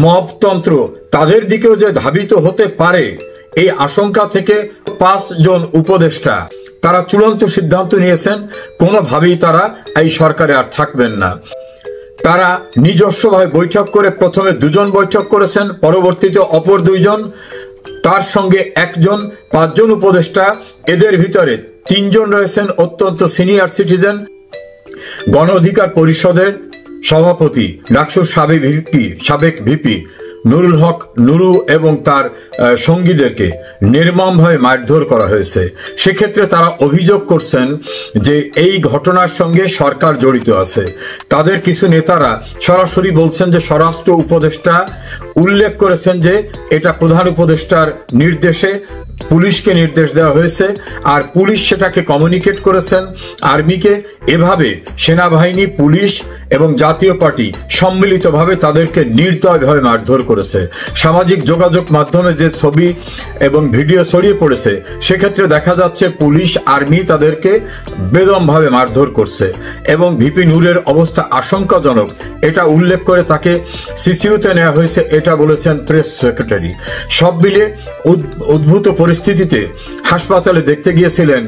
মবতন্ত্র তাদের দিকেও যে ধাবিত হতে পারে, এই আশঙ্কা থেকে 5 জন উপদেষ্টা তারা চূড়ান্ত সিদ্ধান্ত নিয়েছেন কোনোভাবেই তারা এই সরকারে আর থাকবেন না। তারা নিজস্বভাবে বৈঠক করে প্রথমে 2 জন বৈঠক করেছেন, পরবর্তীতে অপর 2 জন, তার সঙ্গে 1 জন, 5 জন উপদেষ্টা। এদের ভিতরে 3 জন রয়েছেন অত্যন্ত সিনিয়র সিটিজেন, গণ অধিকার পরিষদের সভাপতি ডাকসুর সাবেক ভিপি নুরুল হক নুরু এবং তার সঙ্গীদেরকে নির্মমভাবে মারধর করা হয়েছে। সেক্ষেত্রে তারা অভিযোগ করছেন যে এই ঘটনার সঙ্গে সরকার জড়িত আছে। তাদের কিছু নেতারা সরাসরি বলছেন যে স্বরাষ্ট্র উপদেষ্টা উল্লেখ করেছেন যে এটা প্রধান উপদেষ্টার নির্দেশে পুলিশকে নির্দেশ দেওয়া হয়েছে, আর পুলিশ সেটাকে কমিউনিকেট করেছেন আর্মিকে। এভাবে সেনাবাহিনী, পুলিশ এবং জাতীয় পার্টি সম্মিলিতভাবে তাদেরকে নির্দয়ভাবে মারধর করেছে। সামাজিক যোগাযোগ মাধ্যমে যে ছবি এবং ভিডিও ছড়িয়ে পড়েছে সেক্ষেত্রে দেখা যাচ্ছে পুলিশ, আর্মি তাদেরকে বেদমভাবে মারধর করছে এবং ভিপি নূরের অবস্থা আশঙ্কাজনক এটা উল্লেখ করে তাকে সিসিইউতে নেওয়া হয়েছে, এটা বলেছেন প্রেস সেক্রেটারি। সব মিলে উদ্ভূত পরিস্থিতিতে হাসপাতালে দেখতে গিয়েছিলেন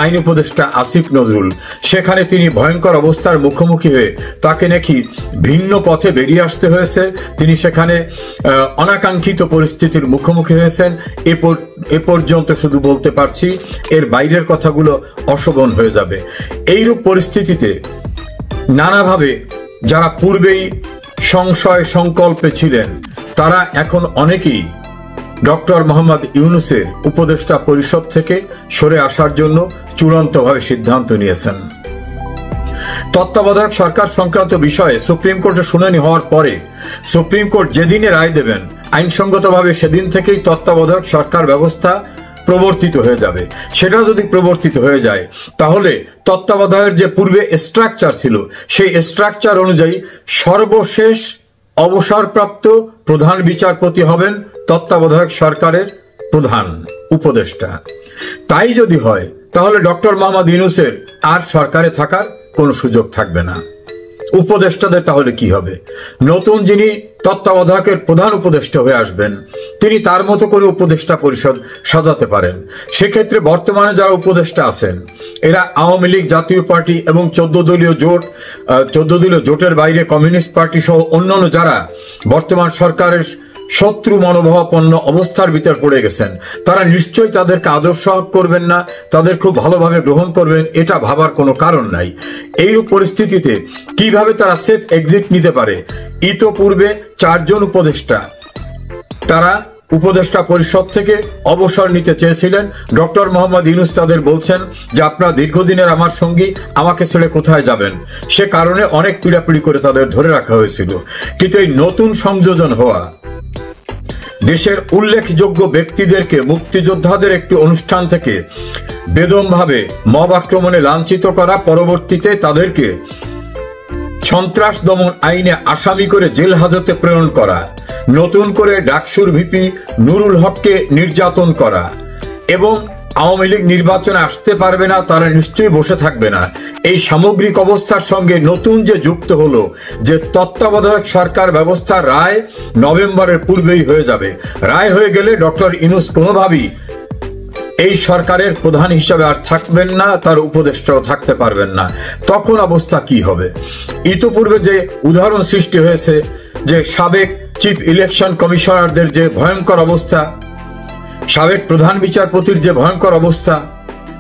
আইন উপদেষ্টা আসিফ নজরুল। সেখানে তিনি ভয়ঙ্কর অবস্থার মুখোমুখি হয়ে তাকে নাকি ভিন্ন পথে বেরিয়ে আসতে হয়েছে। তিনি সেখানে অনাকাঙ্ক্ষিত পরিস্থিতির মুখোমুখি হয়েছেন। এ পর্যন্ত শুধু বলতে পারছি, এর বাইরের কথাগুলো অশোভন হয়ে যাবে। এইরূপ পরিস্থিতিতে নানাভাবে যারা পূর্বেই সংশয় সংকল্পে ছিলেন তারা এখন অনেকেই ডক্টর মোহাম্মদ ইউনূসের উপদেষ্টা পরিষদ থেকে সরে আসার জন্য চূড়ান্তভাবে সিদ্ধান্ত নিয়েছেন। তত্ত্বাবধায়ক সরকার সংক্রান্ত বিষয়ে সুপ্রিম কোর্টে শুনানি হওয়ার পরে সুপ্রিম কোর্ট যেদিনে রায় দেবেন আইনসঙ্গতভাবে সেদিন থেকেই তত্ত্বাবধায়ক সরকার ব্যবস্থা প্রবর্তিত হয়ে যাবে। সেটা যদি প্রবর্তিত হয়ে যায় তাহলে তত্ত্বাবধায়কের যে পূর্বে স্ট্রাকচার ছিল সেই স্ট্রাকচার অনুযায়ী সর্বশেষ অবসরপ্রাপ্ত প্রধান বিচারপতি হবেন তত্ত্বাবধায়ক সরকারের প্রধান উপদেষ্টা। তাই যদি হয় তাহলে ডক্টর মোহাম্মদ ইউনূসের আর সরকারে থাকার কোনো সুযোগ থাকবে না। উপদেষ্টাদের তাহলে কি হবে? নতুন যিনি তত্ত্বাবধায়কের প্রধান উপদেষ্টা হয়ে আসবেন তিনি তার মতো করে উপদেষ্টা পরিষদ সাজাতে পারেন। সেক্ষেত্রে বর্তমানে যারা উপদেষ্টা আছেন এরা আওয়ামী লীগ, জাতীয় পার্টি এবং 14 দলীয় জোটের বাইরে কমিউনিস্ট পার্টি সহ অন্যান্য যারা বর্তমান সরকারের শত্রু মনোভাবাপন্ন অবস্থার ভিতর পড়ে গেছেন তারা নিশ্চয়ই তাদেরকে আদর সহগ করবেন না, তাদের খুব ভালোভাবে গ্রহণ করবেন এটা ভাবার কোনো কারণ নাই। এইরূপ পরিস্থিতিতে কিভাবে তারা সেফ এক্সিট নিতে পারে? ইতোপূর্বে 4 জন উপদেষ্টা তারা উপদেষ্টা পরিষদ থেকে অবসর নিতে চেয়েছিলেন। ডক্টর মোহাম্মদ ইউনূস তাদের বলছেন যে আপনারা দীর্ঘদিনের আমার সঙ্গী, আমাকে ছেড়ে কোথায় যাবেন? সে কারণে অনেক পীড়াপিড়ি করে তাদের ধরে রাখা হয়েছিল। কিন্তু এই নতুন সংযোজন হওয়া দেশের উল্লেখযোগ্য ব্যক্তিদেরকে মুক্তিযোদ্ধাদের একটি অনুষ্ঠান থেকে বেদমভাবে মব আক্রমণে লাঞ্ছিত করা, পরবর্তীতে তাদেরকে সন্ত্রাস দমন আইনে আসামি করে জেল হাজতে প্রেরণ করা, নতুন করে ডাকসুর ভিপি নুরুল হককে নির্যাতন করা এবং আওয়ামী লীগ নির্বাচনে আসতে পারবে না, তারা নিশ্চয়ই বসে থাকবে না, এই সামগ্রিক অবস্থার সঙ্গে নতুন যে যুক্ত হলো যে তত্ত্বাবধায়ক সরকার ব্যবস্থার রায় নভেম্বরের পূর্বেই হয়ে যাবে। রায় হয়ে গেলে ডক্টর ইউনূস কোনোভাবেই এই সরকারের প্রধান হিসাবে আর থাকবেন না, তার উপদেষ্টাও থাকতে পারবেন না। তখন অবস্থা কি হবে? ইতোপূর্বে যে উদাহরণ সৃষ্টি হয়েছে যে সাবেক চিফ ইলেকশন কমিশনারদের যে ভয়ঙ্কর অবস্থা, সাবেক প্রধান বিচারপতির যে ভয়ঙ্কর অবস্থা,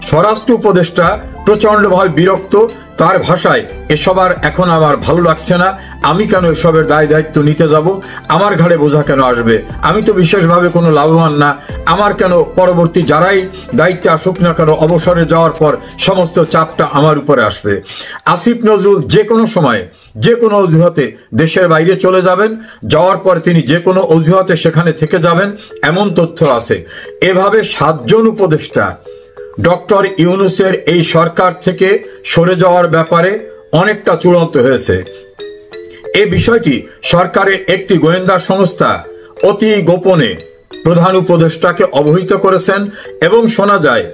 স্বরাষ্ট্র উপদেষ্টা প্রচন্ডভাবে বিরক্ত, তার ভাষায় এসব আর এখন আমার ভালো লাগছে না, আমি কেন এসবের দায়িত্ব নিতে যাব, আমার ঘাড়ে বোঝা কেন আসবে, আমি তো বিশেষভাবে কোনো লাভবান না, আমার কেন পরবর্তী যারাই দায়িত্বে আসুক না কেন অবসরে যাওয়ার পর সমস্ত চাপটা আমার উপরে আসবে। আসিফ নজরুল যে কোনো সময় যে কোনো অজুহাতে দেশের বাইরে চলে যাবেন, যাওয়ার পর তিনি যে কোনো অজুহাতে সেখানে থেকে যাবেন এমন তথ্য আছে। এভাবে 7 জন উপদেষ্টা ডক্টর ইউনূসের এই সরকার থেকে সরে যাওয়ার ব্যাপারে অনেকটা চূড়ান্ত হয়েছে। এই বিষয়টি সরকারের একটি গোয়েন্দা সংস্থা অতি গোপনে প্রধান উপদেষ্টাকে অবহিত করেছেন এবং শোনা যায়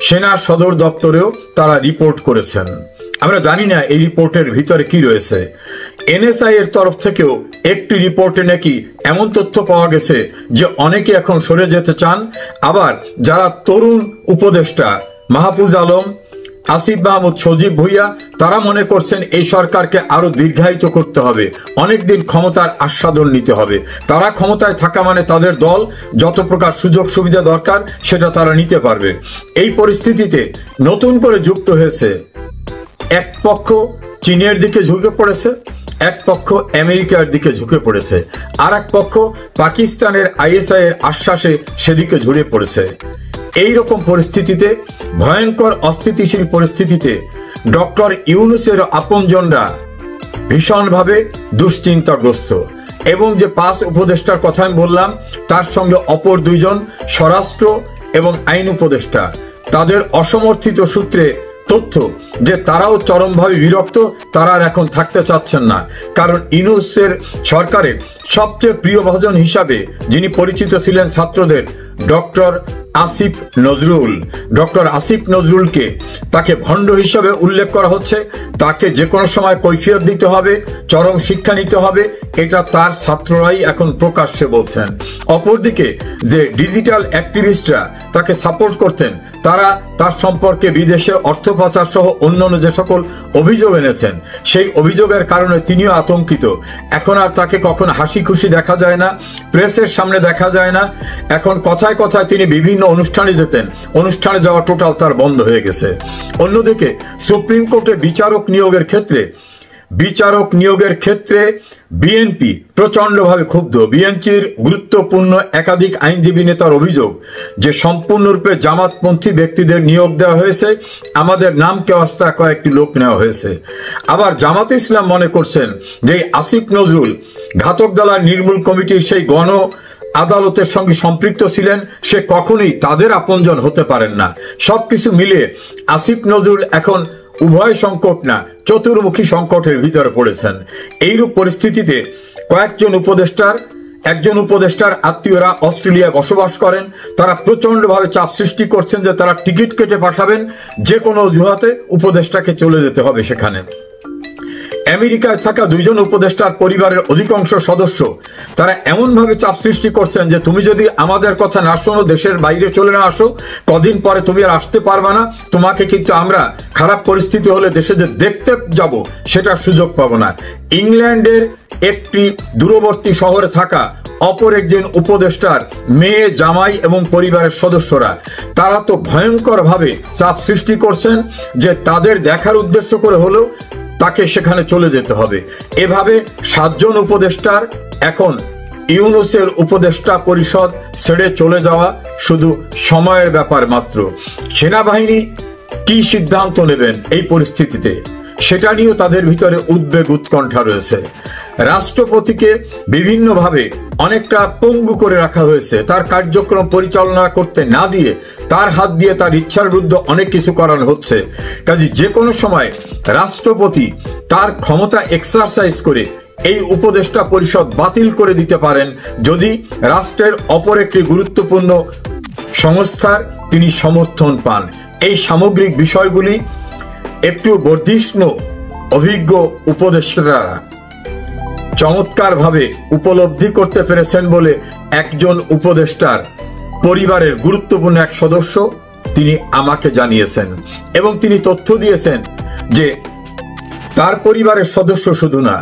সেনা সদর দপ্তরেও তারা রিপোর্ট করেছেন। আমরা জানি না এই রিপোর্টের ভিতরে কি রয়েছে। এনএসআই এর তরফ থেকেও একটি রিপোর্টে নাকি এমন তথ্য পাওয়া গেছে যে অনেকে এখন সরে যেতে চান। আবার যারা তরুণ উপদেষ্টা মাহফুজ আলম, আসিফ মাহমুদ, সজীব ভুইয়া, তারা মনে করছেন এই সরকারকে আরো দীর্ঘায়িত করতে হবে, অনেকদিন ক্ষমতার আস্বাদন নিতে হবে। তারা ক্ষমতায় থাকা মানে তাদের দল যত প্রকার সুযোগ সুবিধা দরকার সেটা তারা নিতে পারবে। এই পরিস্থিতিতে নতুন করে যুক্ত হয়েছে এক পক্ষ চীনের দিকে ঝুঁকে পড়েছে, এক পক্ষ আমেরিকার দিকে ঝুঁকে পড়েছে, আর এক পক্ষ পাকিস্তানের আইএসআই এর আশ্বাসে সেদিকে ঝুড়ে পড়েছে। এই রকম পরিস্থিতিতে, ভয়ঙ্কর অস্থিতিশীল পরিস্থিতিতে ডক্টর ইউনূসের আপনজনরা ভীষণভাবে দুশ্চিন্তাগ্রস্ত। এবং যে 5 উপদেষ্টার কথা আমি বললাম, তার সঙ্গে অপর 2 জন স্বরাষ্ট্র এবং আইন উপদেষ্টা, তাদের অসমর্থিত সূত্রে তথ্য যে তারাও চরমভাবে বিরক্ত, তারা আর এখন থাকতে চাচ্ছেন না। কারণ ইউনূসের সরকারের সবচেয়ে প্রিয়ভাজন হিসাবে যিনি পরিচিত ছিলেন ছাত্রদের, ডক্টর আসিফ নজরুল, ডক্টর আসিফ নজরুলকে তাকে ভণ্ড হিসাবে উল্লেখ করা হচ্ছে। তাকে যে কোনো সময় কৈফিয়ত দিতে হবে, চরম শিক্ষা নিতে হবে, এটা তার ছাত্ররাই এখন প্রকাশ্যে বলছেন। অপরদিকে যে ডিজিটাল অ্যাক্টিভিস্টরা তাকে সাপোর্ট করতেন, তারা তার সম্পর্কে বিদেশে অর্থ পাচার সহ অন্যান্য যে সকল অভিযোগ এনেছেন, সেই অভিযোগের কারণে তিনিও আতঙ্কিত। এখন আর তাকে কখন হাসি খুশি দেখা যায় না, প্রেসের সামনে দেখা যায় না। এখন কথায় কথায় তিনি বিভিন্ন অনুষ্ঠানে যেতেন, অনুষ্ঠানে যাওয়া টোটাল তার বন্ধ হয়ে গেছে। অন্যদিকে সুপ্রিম কোর্টে বিচারক নিয়োগের ক্ষেত্রে বিএনপি প্রচন্ডভাবে ক্ষুব্ধ। বিএনপির গুরুত্বপূর্ণ একাধিক আইনজীবী নেতার অভিযোগ যে সম্পূর্ণরূপে জামাতপন্থী ব্যক্তিদের নিয়োগ দেওয়া হয়েছে, আমাদের নামকে অস্তা কয়েকটি লোক নেওয়া হয়েছে। আবার জামাত ইসলাম মনে করছেন যে আসিফ নজরুল ঘাতক দালাল নির্মূল কমিটির সেই গণ আদালতের সঙ্গে সম্পৃক্ত ছিলেন, সে কখনোই তাদের আপনজন হতে পারেন না। সবকিছু মিলিয়ে আসিফ নজরুল এখন উভয় সংকট না, চতুর্মুখী সংকটের ভিতরে পড়েছেন। এইরূপ পরিস্থিতিতে একজন উপদেষ্টার আত্মীয়রা অস্ট্রেলিয়ায় বসবাস করেন, তারা প্রচন্ডভাবে চাপ সৃষ্টি করছেন যে তারা টিকিট কেটে পাঠাবেন, যে কোনো অজুহাতে উপদেষ্টাকে চলে যেতে হবে সেখানে। আমেরিকায় থাকা 2 জন উপদেষ্টার পরিবারের অধিকাংশ সদস্য তারা এমনভাবে চাপ সৃষ্টি করছেন যে তুমি যদি আমাদের কথা না শোনো, দেশের বাইরে চলে না আসো, কদিন পরে তুমি আর আসতে পারবে না, তোমাকে কিন্তু আমরা খারাপ পরিস্থিতি হলে দেশে যে দেখতে যাব সেটার সুযোগ পাবো না। ইংল্যান্ডের একটি দূরবর্তী শহরে থাকা অপর একজন উপদেষ্টার মেয়ে, জামাই এবং পরিবারের সদস্যরা তারা তো ভয়ঙ্করভাবে চাপ সৃষ্টি করছেন যে তাদের দেখার উদ্দেশ্য করে হলেও তাকে সেখানে চলে যেতে হবে। এভাবে 7 জন উপদেষ্টার এখন ইউনূসের উপদেষ্টা পরিষদ ছেড়ে চলে যাওয়া শুধু সময়ের ব্যাপার মাত্র। সেনাবাহিনী কি সিদ্ধান্ত নেবেন এই পরিস্থিতিতে, সেটা নিয়েও তাদের ভিতরে উদ্বেগ উৎকণ্ঠা রয়েছে। রাষ্ট্রপতিকে বিভিন্নভাবে অনেকটা পঙ্গু করে রাখা হয়েছে, তার কার্যক্রম পরিচালনা করতে না দিয়ে তার হাত দিয়ে তার ইচ্ছার বিরুদ্ধে অনেক কিছু করানো হচ্ছে। কাজে যে কোনো সময় রাষ্ট্রপতি তার ক্ষমতা এক্সারসাইজ করে এই উপদেষ্টা পরিষদ বাতিল করে দিতে পারেন যদি রাষ্ট্রের অপর একটি গুরুত্বপূর্ণ সংস্থার তিনি সমর্থন পান। এই সামগ্রিক বিষয়গুলি একটু বর্ধিষ্ণু অভিজ্ঞ উপদেষ্টারা চমৎকারভাবে উপলব্ধি করতে পেরেছেন বলে একজন উপদেষ্টার পরিবারের গুরুত্বপূর্ণ এক সদস্য তিনি আমাকে জানিয়েছেন, এবং তিনি তথ্য দিয়েছেন যে তার পরিবারের সদস্য শুধু না,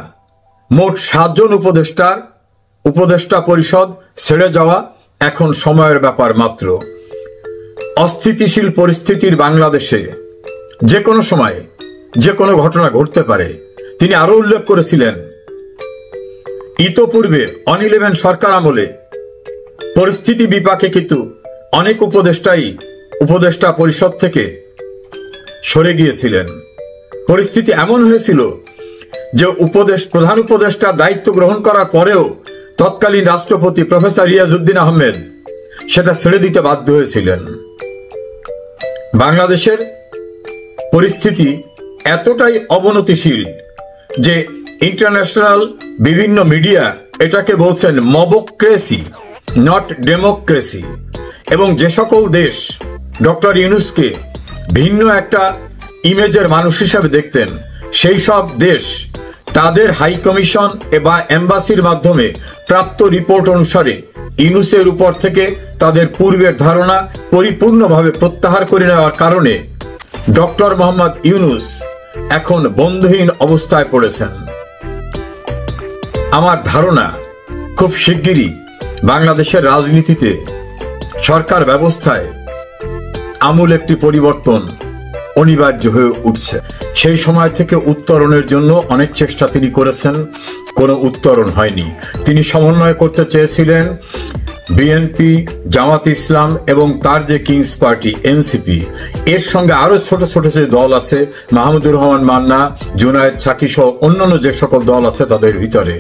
মোট 7 জন উপদেষ্টা পরিষদ ছেড়ে যাওয়া এখন সময়ের ব্যাপার মাত্র। অস্থিতিশীল পরিস্থিতির বাংলাদেশে যে কোনো সময় যে কোনো ঘটনা ঘটতে পারে। তিনি আরো উল্লেখ করেছিলেন ইতোপূর্বে অন 11 সরকার আমলে পরিস্থিতি বিপাকে কিন্তু অনেক উপদেষ্টা পরিষদ থেকে সরে গিয়েছিলেন। পরিস্থিতি এমন হয়েছিল যে প্রধান উপদেষ্টা দায়িত্ব গ্রহণ করার পরেও তৎকালীন রাষ্ট্রপতি প্রফেসর রিয়াজউদ্দিন আহমেদ সেটা ছেড়ে দিতে বাধ্য হয়েছিলেন। বাংলাদেশের পরিস্থিতি এতটাই অবনতিশীল যে ইন্টারন্যাশনাল বিভিন্ন মিডিয়া এটাকে বলছেন মবক্রেসি, নট ডেমোক্রেসি। এবং যে সকল দেশ ডক্টর ইউনূসকে ভিন্ন একটা ইমেজের মানুষ হিসাবে দেখতেন, সেই সব দেশ তাদের হাই কমিশন বা এম্বাসির মাধ্যমে প্রাপ্ত রিপোর্ট অনুসারে ইউনূসের উপর থেকে তাদের পূর্বের ধারণা পরিপূর্ণভাবে প্রত্যাহার করে নেওয়ার কারণে ডক্টর মোহাম্মদ ইউনূস এখন বন্ধুহীন অবস্থায় পড়েছেন। আমার ধারণা খুব শিগগিরই বাংলাদেশের রাজনীতিতে, সরকার ব্যবস্থায় আমূল একটি পরিবর্তন অনিবার্য হয়ে উঠছে। সেই সময় থেকে উত্তরণের জন্য অনেক চেষ্টা তিনি করেছেন, কোনো উত্তরণ হয়নি। তিনি সমন্বয় করতে চেয়েছিলেন বিএনপি, জামাত ইসলাম এবং তার যে কিংস পার্টি এনসিপি, এর সঙ্গে আরো ছোট ছোট যে দল আছে, মাহমুদুর রহমান মান্না, জুনায়েদ সাকি সহ অন্যান্য যে সকল দল আছে তাদের ভিতরে,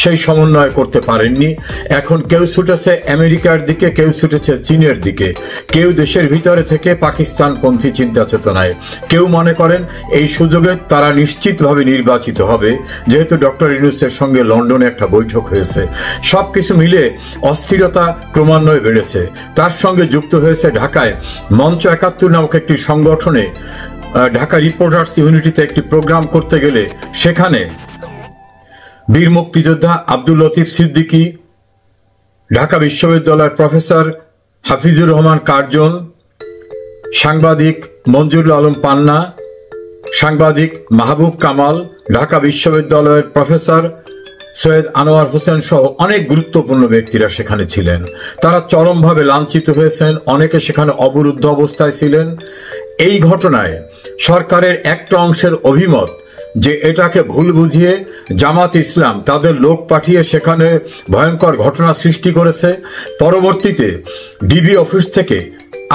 সেই সমন্বয় করতে পারেননি। এখন কেউ ছুটেছে আমেরিকার দিকে, কেউ ছুটেছে চীনের দিকে, কেউ দেশের ভিতরে থেকে পাকিস্তানপন্থী চিন্তা চেতনায়, কেউ মনে করেন এই সুযোগে তারা নিশ্চিতভাবে নির্বাচিত হবে, যেহেতু ডক্টর ইউনূসের সঙ্গে লন্ডনে একটা বৈঠক হয়েছে। সবকিছু মিলে অস্থিরতা ক্রমান্বয়ে বেড়েছে। তার সঙ্গে যুক্ত হয়েছে ঢাকায় মঞ্চ ৭১ নামক একটি সংগঠনে ঢাকা রিপোর্টার্স ইউনিটিতে একটি প্রোগ্রাম করতে গেলে সেখানে বীর মুক্তিযোদ্ধা আব্দুল লতিফ সিদ্দিকী, ঢাকা বিশ্ববিদ্যালয়ের প্রফেসর হাফিজুর রহমান কার্জন, সাংবাদিক মঞ্জুরুল আলম পান্না, সাংবাদিক মাহবুব কামাল, ঢাকা বিশ্ববিদ্যালয়ের প্রফেসর সৈয়দ আনোয়ার হোসেন সহ অনেক গুরুত্বপূর্ণ ব্যক্তিরা সেখানে ছিলেন। তারা চরমভাবে লাঞ্ছিত হয়েছেন, অনেকে সেখানে অবরুদ্ধ অবস্থায় ছিলেন। এই ঘটনায় সরকারের একটা অংশের অভিমত যে এটাকে ভুল বুঝিয়ে জামাত ইসলাম তাদের লোক পাঠিয়ে সেখানে ভয়ঙ্কর ঘটনা সৃষ্টি করেছে। পরবর্তীতে ডিবি অফিস থেকে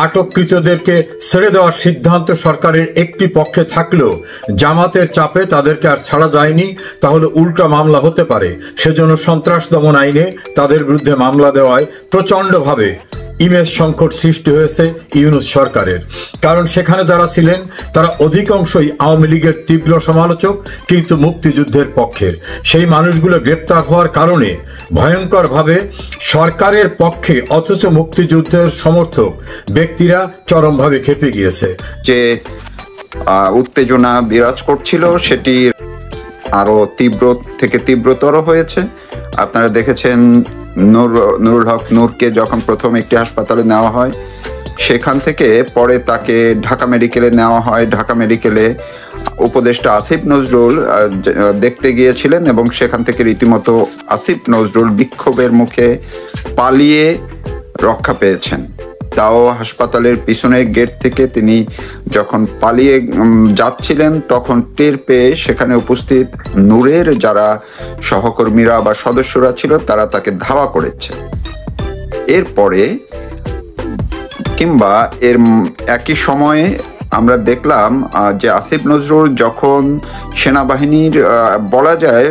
আটককৃতদেরকে ছেড়ে দেওয়ার সিদ্ধান্ত সরকারের একটি পক্ষে থাকলেও জামাতের চাপে তাদেরকে আর ছাড়া যায়নি, তাহলে উল্টা মামলা হতে পারে। সেজন্য সন্ত্রাস দমন আইনে তাদের বিরুদ্ধে মামলা দেওয়ায় প্রচণ্ডভাবে ইমেজ সংকট সৃষ্টি হয়েছে ইউনূস সরকারের। কারণ সেখানে যারা ছিলেন তারা অধিকাংশই আওয়ামী লীগের তীব্র সমালোচক, কিন্তু মুক্তিযুদ্ধের পক্ষের। সেই মানুষগুলো গ্রেপ্তার হওয়ার কারণে ভয়ঙ্করভাবে সরকারের পক্ষে অথচ মুক্তিযুদ্ধের সমর্থক ব্যক্তিরা চরমভাবে খেপে গিয়েছে। যে উত্তেজনা বিরাজ করছিল সেটি আরো তীব্রতর হয়েছে। আপনারা দেখেছেন নুরুল হক নূরকে যখন প্রথম একটি হাসপাতালে নেওয়া হয়, সেখান থেকে পরে তাকে ঢাকা মেডিকেলে নেওয়া হয়। ঢাকা মেডিকেলে উপদেষ্টা আসিফ নজরুল দেখতে গিয়েছিলেন এবং সেখান থেকে রীতিমতো আসিফ নজরুল বিক্ষোভের মুখে পালিয়ে রক্ষা পেয়েছেন। তাও হাসপাতালের পিছনের গেট থেকে তিনি যখন পালিয়ে যাচ্ছিলেন তখন টের পেয়ে সেখানে উপস্থিত নূরের যারা সহকর্মীরা বা সদস্যরা ছিল তারা তাকে ধাওয়া করেছে। এরপরে কিংবা এর একই সময়ে আমরা দেখলাম যে আসিফ নজরুল যখন সেনাবাহিনীর বলা যায়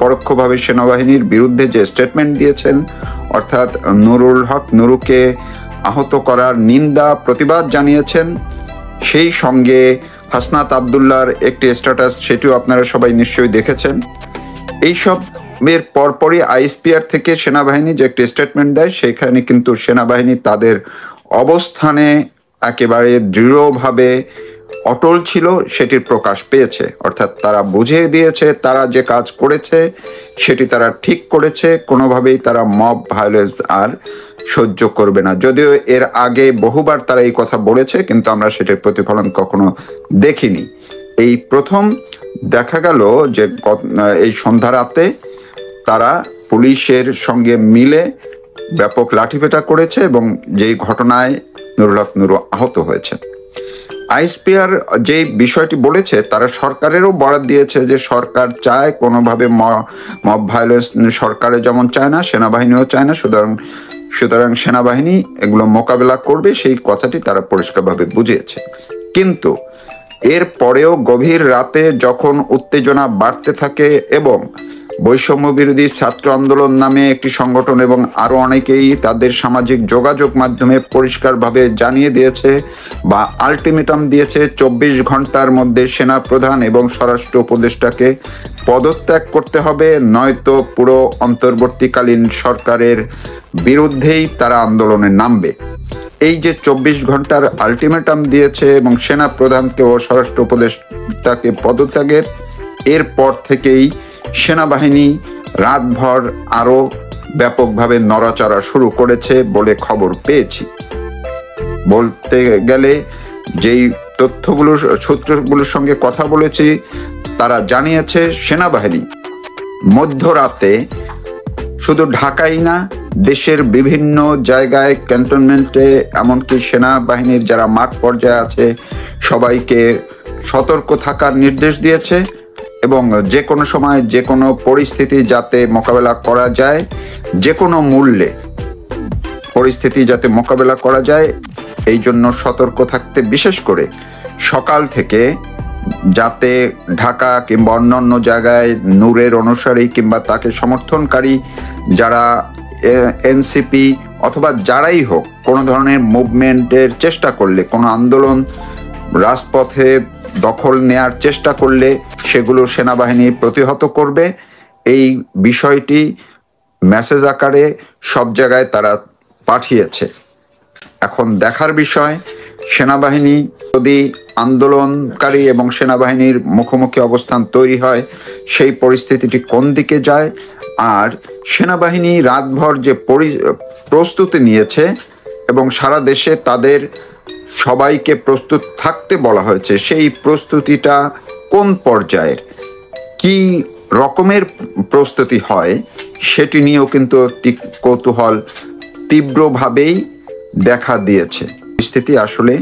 পরোক্ষভাবে সেনাবাহিনীর বিরুদ্ধে যে স্টেটমেন্ট দিয়েছেন, অর্থাৎ নুরুল হক নুরুকে আহত করার নিন্দা প্রতিবাদ জানিয়েছেন, সেই সঙ্গে হাসনাত আবদুল্লাহর একটি স্ট্যাটাস, সেটিও আপনারা সবাই নিশ্চয়ই দেখেছেন। এইসবের পরপরই আইএসপিআর থেকে সেনাবাহিনী যে একটি স্টেটমেন্ট দেয়, সেখানে কিন্তু সেনাবাহিনী তাদের অবস্থানে একেবারে দৃঢ়ভাবে অটল ছিল, সেটির প্রকাশ পেয়েছে। অর্থাৎ তারা বুঝিয়ে দিয়েছে তারা যে কাজ করেছে সেটি তারা ঠিক করেছে, কোনোভাবেই তারা মব ভায়োলেন্স আর সহ্য করবে না। যদিও এর আগে বহুবার তারা এই কথা বলেছে, কিন্তু আমরা সেটির প্রতিফলন কখনো দেখিনি। এই প্রথম দেখা গেল যে এই সন্ধ্যা রাতে তারা পুলিশের সঙ্গে মিলে ব্যাপক লাঠিপেটা করেছে এবং যেই ঘটনায় নুরুল হক নুরু আহত হয়েছে। আইএসপিআর যে বিষয়টি বলেছে, তারা সরকারেরও বরাত দিয়েছে যে সরকার চায় কোনোভাবে মব ভায়োলেন্স, সরকারে যেমন চায় না সেনাবাহিনীও চায় না, সুতরাং সেনাবাহিনী এগুলো মোকাবেলা করবে, সেই কথাটি তারা পরিষ্কারভাবে বুঝিয়েছে। কিন্তু এর পরেও গভীর রাতে যখন উত্তেজনা বাড়তে থাকে এবং বৈষম্য বিরোধী ছাত্র আন্দোলন নামে একটি সংগঠন এবং আরো অনেকেই তাদের সামাজিক যোগাযোগ মাধ্যমে পরিষ্কারভাবে জানিয়ে দিয়েছে বা আলটিমেটাম দিয়েছে ২৪ ঘন্টার মধ্যে সেনা প্রধান এবং স্বরাষ্ট্র উপদেষ্টাকে পদত্যাগ করতে হবে, নয়তো পুরো অন্তর্বর্তীকালীন সরকারের বিরুদ্ধেই তারা আন্দোলনে নামবে। এই যে ২৪ ঘন্টার আলটিমেটাম দিয়েছে এবং সেনা প্রধানকে ও স্বরাষ্ট্র উপদেষ্টাকে পদত্যাগের, এরপর থেকেই সেনাবাহিনী রাতভর আরো ব্যাপকভাবে নড়াচড়া শুরু করেছে বলে খবর পেয়েছি। বলতে গেলে যেই সূত্রগুলোর সঙ্গে কথা বলেছি তারা জানিয়েছে সেনাবাহিনী মধ্যরাতে শুধু ঢাকাই না, দেশের বিভিন্ন জায়গায় ক্যান্টনমেন্টে, এমনকি সেনাবাহিনীর যারা মাঠ পর্যায়ে আছে সবাইকে সতর্ক থাকার নির্দেশ দিয়েছে এবং যে কোনো সময় যে কোনো পরিস্থিতি যাতে মোকাবেলা করা যায়, যে কোনো মূল্যে পরিস্থিতি যাতে মোকাবেলা করা যায় এই জন্য সতর্ক থাকতে, বিশেষ করে সকাল থেকে যাতে ঢাকা কিংবা অন্যান্য জায়গায় নূরের অনুসারী কিংবা তাকে সমর্থনকারী যারা এনসিপি অথবা যারাই হোক কোনো ধরনের মুভমেন্টের চেষ্টা করলে, কোনো আন্দোলন রাজপথে দখল নেয়ার চেষ্টা করলে সেগুলো সেনাবাহিনী প্রতিহত করবে। এই বিষয়টি মেসেজ আকারে সব জায়গায় তারা পাঠিয়েছে। এখন দেখার বিষয় সেনাবাহিনী যদি আন্দোলনকারী এবং সেনাবাহিনীর মুখোমুখি অবস্থান তৈরি হয় সেই পরিস্থিতিটি কোন দিকে যায়। আর সেনাবাহিনী রাতভর যে প্রস্তুতি নিয়েছে এবং সারা দেশে তাদের সবাইকে প্রস্তুত থাকতে বলা হয়েছে, সেই প্রস্তুতিটা কোন পর্যায়ের, কি রকমের প্রস্তুতি হয় সেটি নিয়েও কিন্তু একটি কৌতূহল তীব্রভাবেই দেখা দিয়েছে। পরিস্থিতি আসলে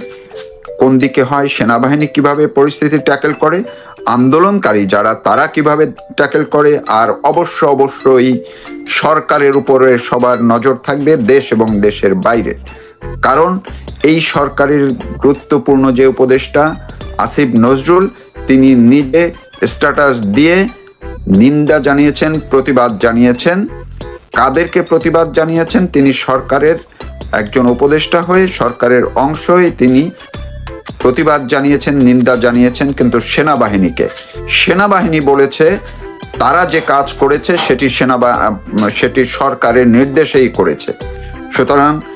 কোন দিকে হয়, সেনাবাহিনী কিভাবে পরিস্থিতি ট্যাকেল করে, আন্দোলনকারী যারা তারা কিভাবে ট্যাকেল করে, আর অবশ্যই সরকারের উপরে সবার নজর থাকবে, দেশ এবং দেশের বাইরে। কারণ এই সরকারের গুরুত্বপূর্ণ যে উপদেষ্টা আসিফ নজরুল, তিনি নিজে স্ট্যাটাস দিয়ে নিন্দা জানিয়েছেন, প্রতিবাদ জানিয়েছেন। কাদেরকে প্রতিবাদ জানিয়েছেন? তিনি সরকারের একজন উপদেষ্টা হয়ে, সরকারের অংশ হয়ে তিনি প্রতিবাদ জানিয়েছেন, নিন্দা জানিয়েছেন, কিন্তু সেনাবাহিনী বলেছে তারা যে কাজ করেছে সেটি সরকারের নির্দেশেই করেছে। সুতরাং